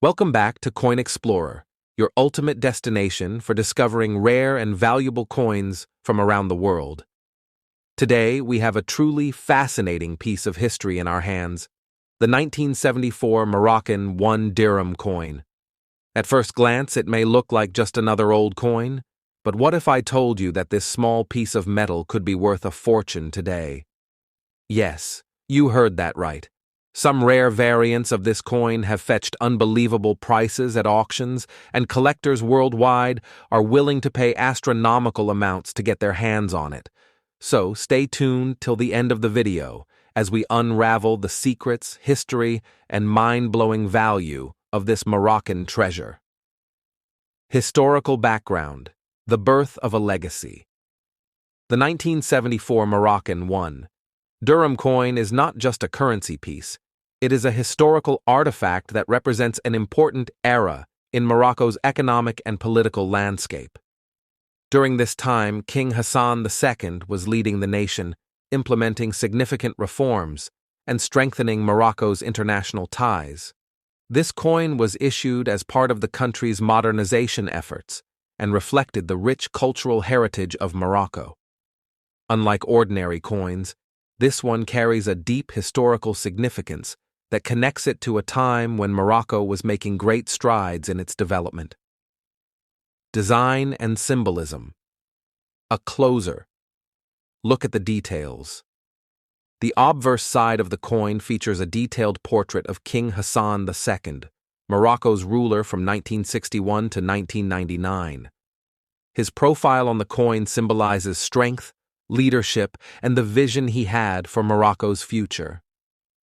Welcome back to Coin Explorer, your ultimate destination for discovering rare and valuable coins from around the world. Today, we have a truly fascinating piece of history in our hands, the 1974 Moroccan 1 dirham coin. At first glance, it may look like just another old coin, but what if I told you that this small piece of metal could be worth a fortune today? Yes, you heard that right. Some rare variants of this coin have fetched unbelievable prices at auctions, and collectors worldwide are willing to pay astronomical amounts to get their hands on it. So stay tuned till the end of the video as we unravel the secrets, history, and mind-blowing value of this Moroccan treasure. Historical background: the birth of a legacy. The 1974 Moroccan 1 dirham coin is not just a currency piece. It is a historical artifact that represents an important era in Morocco's economic and political landscape. During this time, King Hassan II was leading the nation, implementing significant reforms and strengthening Morocco's international ties. This coin was issued as part of the country's modernization efforts and reflected the rich cultural heritage of Morocco. Unlike ordinary coins, this one carries a deep historical significance that connects it to a time when Morocco was making great strides in its development. Design and symbolism. A closer. Look at the details. The obverse side of the coin features a detailed portrait of King Hassan II, Morocco's ruler from 1961 to 1999. His profile on the coin symbolizes strength, leadership, and the vision he had for Morocco's future.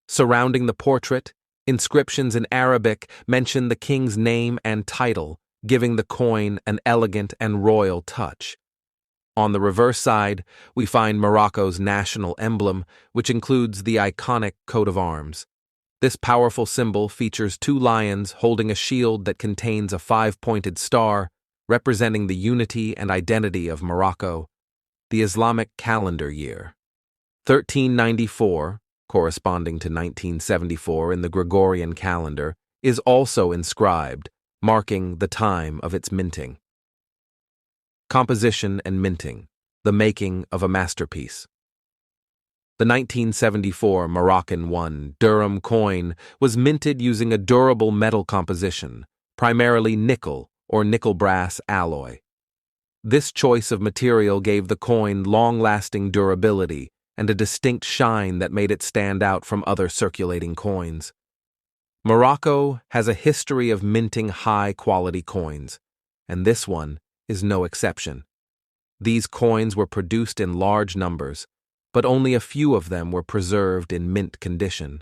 Surrounding the portrait, inscriptions in Arabic mention the king's name and title, giving the coin an elegant and royal touch. On the reverse side, we find Morocco's national emblem, which includes the iconic coat of arms. This powerful symbol features two lions holding a shield that contains a five-pointed star, representing the unity and identity of Morocco. The Islamic calendar year. 1394, corresponding to 1974 in the Gregorian calendar, is also inscribed, marking the time of its minting. Composition and minting, the making of a masterpiece. The 1974 Moroccan 1 dirham coin was minted using a durable metal composition, primarily nickel or nickel brass alloy. This choice of material gave the coin long-lasting durability and a distinct shine that made it stand out from other circulating coins. Morocco has a history of minting high-quality coins, and this one is no exception. These coins were produced in large numbers, but only a few of them were preserved in mint condition.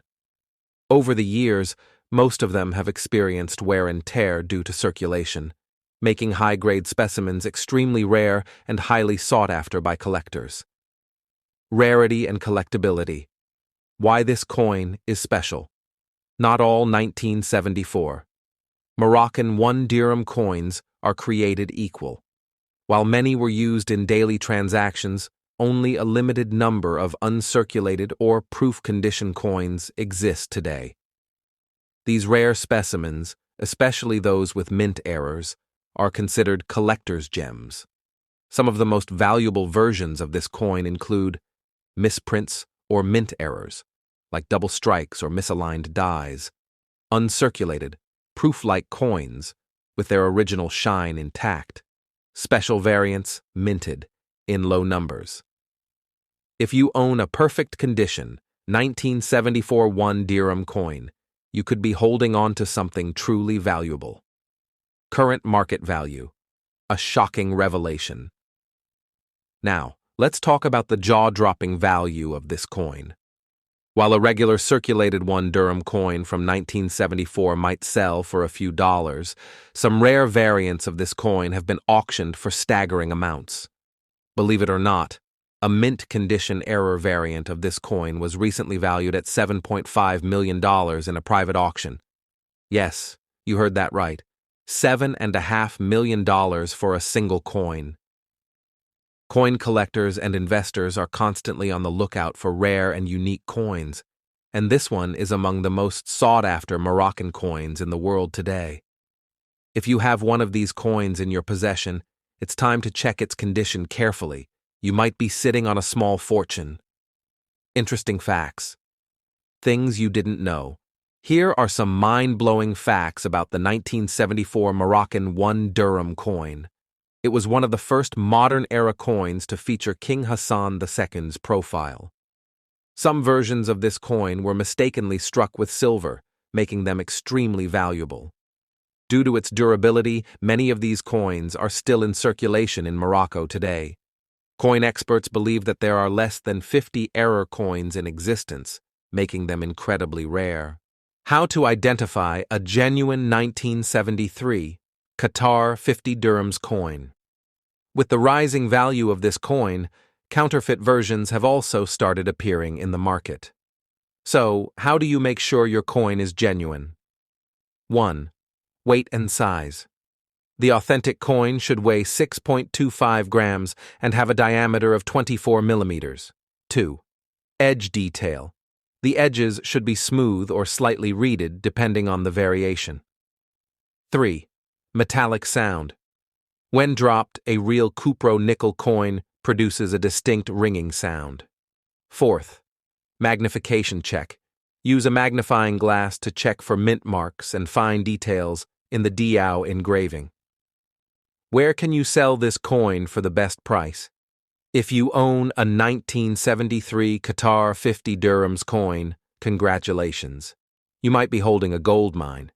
Over the years, most of them have experienced wear and tear due to circulation, making high-grade specimens extremely rare and highly sought after by collectors. Rarity and collectability. Why this coin is special. Not all 1974 Moroccan 1 dirham coins are created equal. While many were used in daily transactions, only a limited number of uncirculated or proof condition coins exist today. These rare specimens, especially those with mint errors, are considered collector's gems. Some of the most valuable versions of this coin include misprints or mint errors, like double strikes or misaligned dies, uncirculated, proof-like coins with their original shine intact, special variants minted in low numbers. If you own a perfect condition 1974 1 dirham coin, you could be holding on to something truly valuable. Current market value. A shocking revelation. Now, let's talk about the jaw-dropping value of this coin. While a regular circulated 1 dirham coin from 1974 might sell for a few dollars, some rare variants of this coin have been auctioned for staggering amounts. Believe it or not, a mint condition error variant of this coin was recently valued at $7.5 million in a private auction. Yes, you heard that right. $7.5 million for a single coin. Coin collectors and investors are constantly on the lookout for rare and unique coins, and this one is among the most sought-after Moroccan coins in the world today. If you have one of these coins in your possession, it's time to check its condition carefully. You might be sitting on a small fortune. Interesting facts. Things you didn't know. Here are some mind-blowing facts about the 1974 Moroccan 1 dirham coin. It was one of the first modern-era coins to feature King Hassan II's profile. Some versions of this coin were mistakenly struck with silver, making them extremely valuable. Due to its durability, many of these coins are still in circulation in Morocco today. Coin experts believe that there are less than 50 error coins in existence, making them incredibly rare. How to identify a genuine 1973 Qatar 50 dirhams coin. With the rising value of this coin, counterfeit versions have also started appearing in the market. So, how do you make sure your coin is genuine? 1. Weight and size. The authentic coin should weigh 6.25 grams and have a diameter of 24 millimeters. 2. Edge detail. The edges should be smooth or slightly reeded depending on the variation. 3. Metallic sound. When dropped, a real cupro nickel coin produces a distinct ringing sound. 4th. Magnification check. Use a magnifying glass to check for mint marks and fine details in the diao engraving. Where can you sell this coin for the best price? If you own a 1973 Qatar 50 dirhams coin, congratulations. You might be holding a gold mine.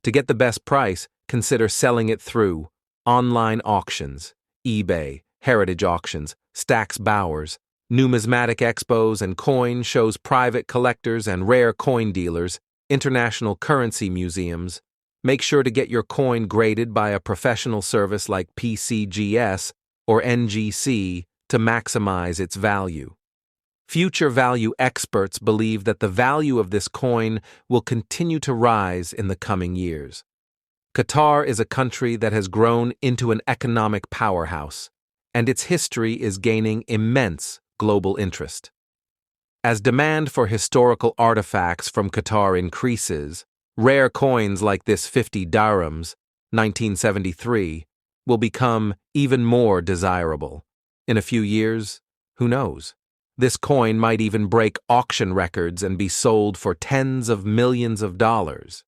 To get the best price, consider selling it through online auctions, eBay, heritage auctions, Stax Bowers, numismatic expos and coin shows, private collectors and rare coin dealers, international currency museums. Make sure to get your coin graded by a professional service like PCGS or NGC to maximize its value. Future value experts believe that the value of this coin will continue to rise in the coming years. Qatar is a country that has grown into an economic powerhouse, and its history is gaining immense global interest. As demand for historical artifacts from Qatar increases, rare coins like this 50 dirhams, 1973, will become even more desirable. In a few years, who knows? This coin might even break auction records and be sold for tens of millions of dollars.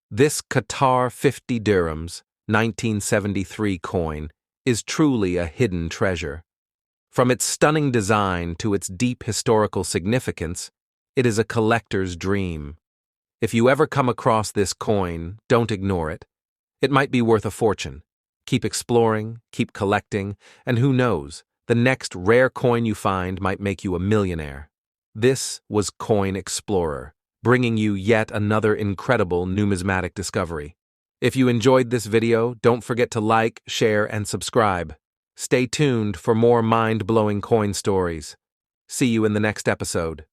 This Qatar 50 dirhams, 1973 coin is truly a hidden treasure. From its stunning design to its deep historical significance, it is a collector's dream. If you ever come across this coin, don't ignore it. It might be worth a fortune. Keep exploring, keep collecting, and who knows, the next rare coin you find might make you a millionaire. This was Coin Explorer, bringing you yet another incredible numismatic discovery. If you enjoyed this video, don't forget to like, share, and subscribe. Stay tuned for more mind-blowing coin stories. See you in the next episode.